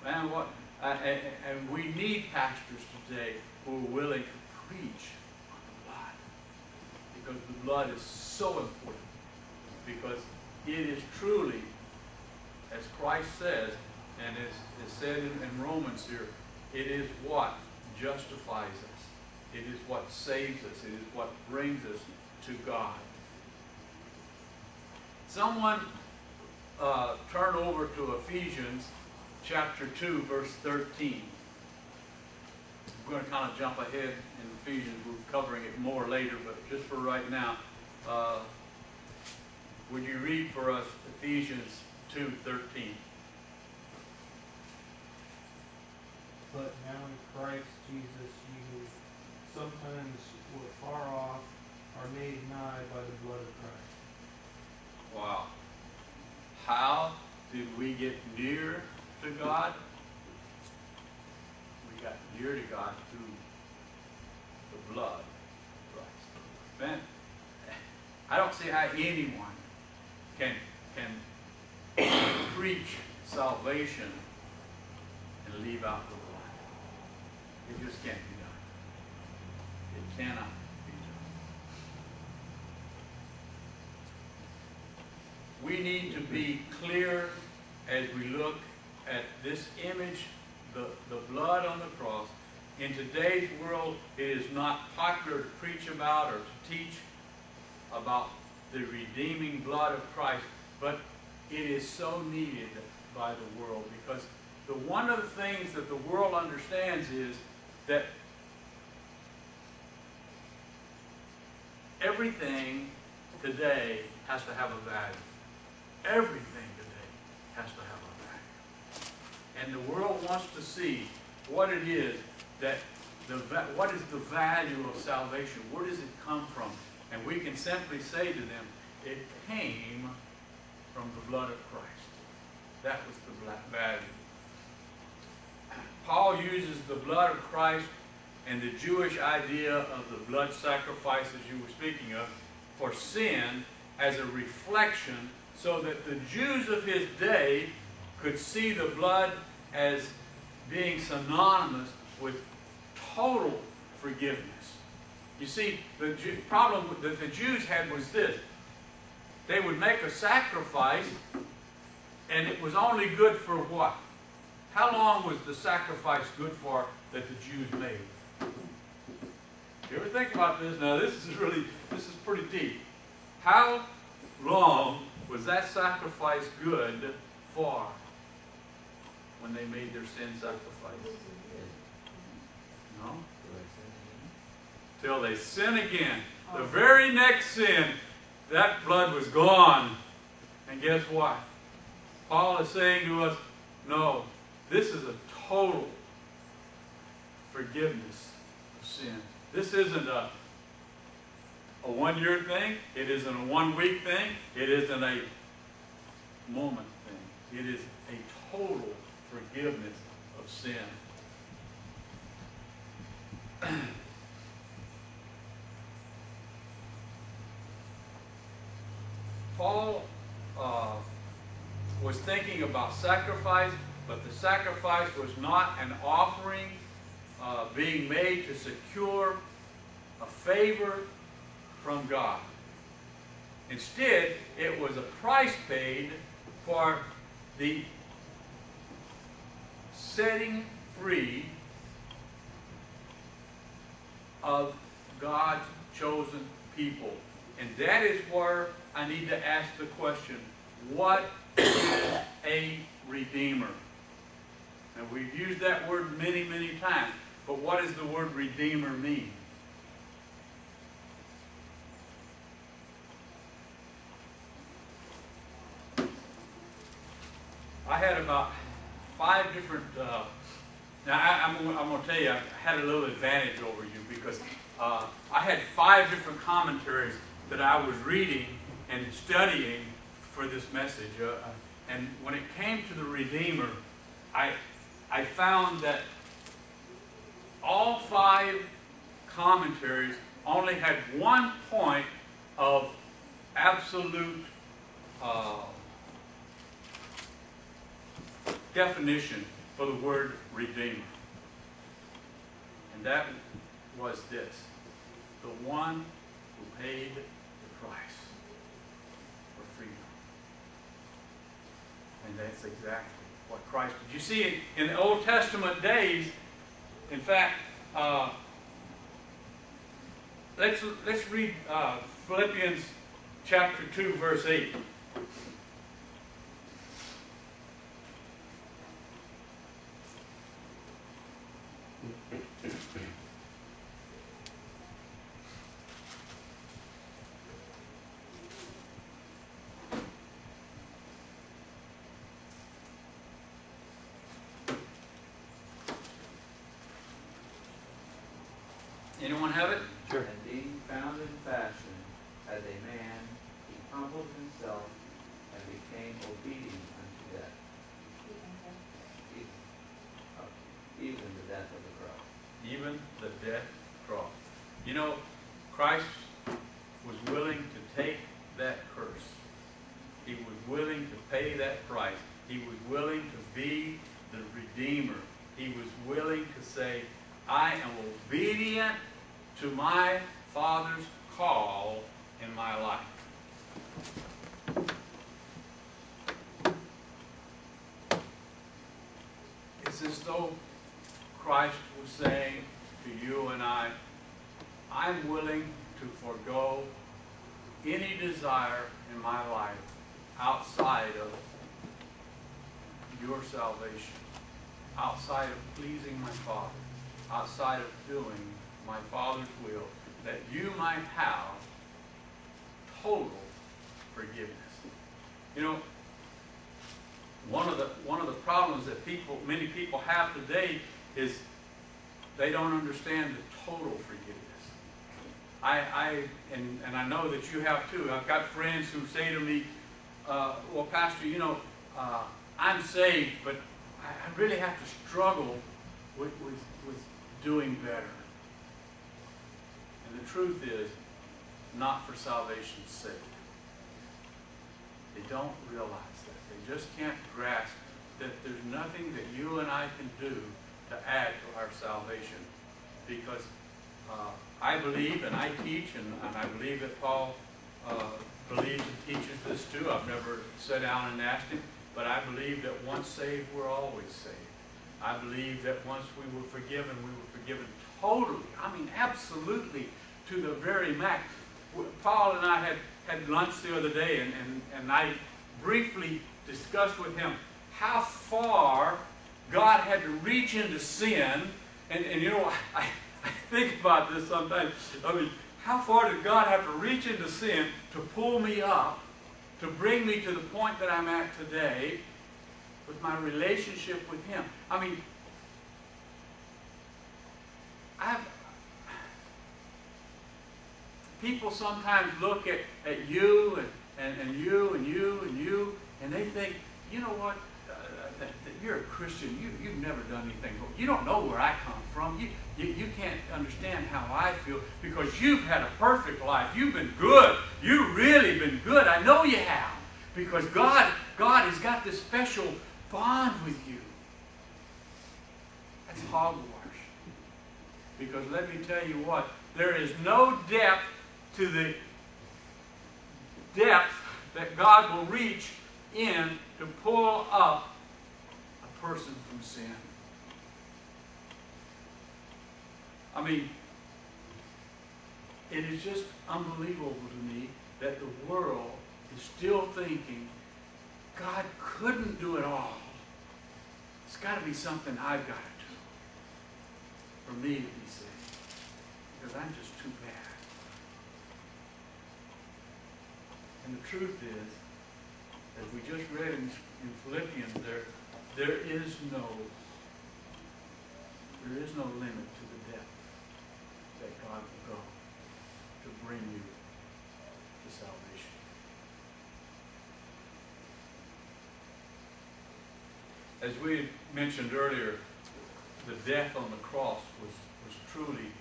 Man, and we need pastors today who are willing to preach on the blood. Because the blood is so important. Because it is truly, as Christ says, and as said in Romans here, it is what justifies us. It is what saves us. It is what brings us to God. Someone turn over to Ephesians chapter 2, verse 13. I'm going to kind of jump ahead in Ephesians. We're covering it more later, but just for right now, would you read for us Ephesians 2:13? But now in Christ Jesus, you who sometimes were far off are made nigh by the blood of Christ. Wow. How did we get near to God? We got near to God through the blood of Christ. Man, I don't see how anyone can preach salvation and leave out the blood. It just can't be done. It cannot be done. We need to be clear as we look at this image, the blood on the cross. In today's world, it is not popular to preach about or to teach about the redeeming blood of Christ, but it is so needed by the world, because one of the things that the world understands is that everything today has to have a value. Everything today has to have a value. And the world wants to see what it is that what is the value of salvation? Where does it come from? And we can simply say to them, it came from the blood of Christ. That was the value. Paul uses the blood of Christ and the Jewish idea of the blood sacrifice, as you were speaking of, for sin as a reflection, so that the Jews of his day could see the blood as being synonymous with total forgiveness. You see, the problem that the Jews had was this. They would make a sacrifice, and it was only good for what? How long was the sacrifice good for that the Jews made? You ever think about this? Now, this is pretty deep. How long was that sacrifice good for when they made their sin sacrifice? No? Till they sin again. The very next sin, that blood was gone. And guess what? Paul is saying to us, no, this is a total forgiveness of sin. This isn't a one-year thing. It isn't a one-week thing. It isn't a moment thing. It is a total forgiveness of sin. Paul was thinking about sacrifice, but the sacrifice was not an offering being made to secure a favor from God. Instead, it was a price paid for the setting free of God's chosen people. And that is where I need to ask the question, what is a redeemer? And we've used that word many, many times, but what does the word redeemer mean? I had about 5 different, I'm going to tell you, I had a little advantage over you because I had 5 different commentaries that I was reading and studying for this message. And when it came to the Redeemer, I found that all 5 commentaries only had one point of absolute definition, for the word redeemer. And that was this: the one who paid the price for freedom. And that's exactly what Christ did. You see, in the Old Testament days, in fact, let's read Philippians chapter 2, verse 8. Anyone have it? Sure. And being found in fashion as a man, he humbled himself and became obedient unto death, even the death of the cross. Even the death cross. You know, Christ was willing to take that curse. He was willing to pay that price. He was willing to be the Redeemer. He was willing to say, I am obedient to my Father's call in my life. It's as though Christ was saying to you and I, I'm willing to forego any desire in my life outside of your salvation, outside of pleasing my Father, outside of doing my Father's will, that you might have total forgiveness. You know, one of the problems that many people have today is they don't understand the total forgiveness. And I know that you have too. I've got friends who say to me, well, Pastor, you know, I'm saved, but I really have to struggle with doing better. And the truth is, not for salvation's sake. They don't realize that. They just can't grasp that there's nothing that you and I can do to add to our salvation. Because I believe, and I teach, and I believe that Paul believes and teaches this too. I've never sat down and asked him, but I believe that once saved, we're always saved. I believe that once we were forgiven totally. I mean, absolutely, to the very max. Paul and I had lunch the other day, and I briefly discussed with him how far God had to reach into sin. And you know, I think about this sometimes. I mean, how far did God have to reach into sin to pull me up, to bring me to the point that I'm at today with my relationship with Him? I mean, people sometimes look at you and you and you and you, and they think, you know what, that you're a Christian. You've never done anything wrong. You don't know where I come from. You can't understand how I feel because you've had a perfect life. You've been good. You've really been good. I know you have, because God has got this special bond with you. That's hogwash. Because let me tell you what, there is no depth to the depth that God will reach in to pull up a person from sin. I mean, it is just unbelievable to me that the world is still thinking God couldn't do it all. It's got to be something I've got to do for me to be saved, because I'm just too bad. And the truth is, as we just read in Philippians, there is no limit to the depth that God will go to bring you to salvation. As we mentioned earlier, the death on the cross was truly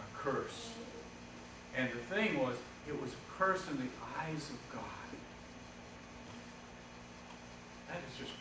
a curse. And the thing was, it was a curse in the eyes of God. That is just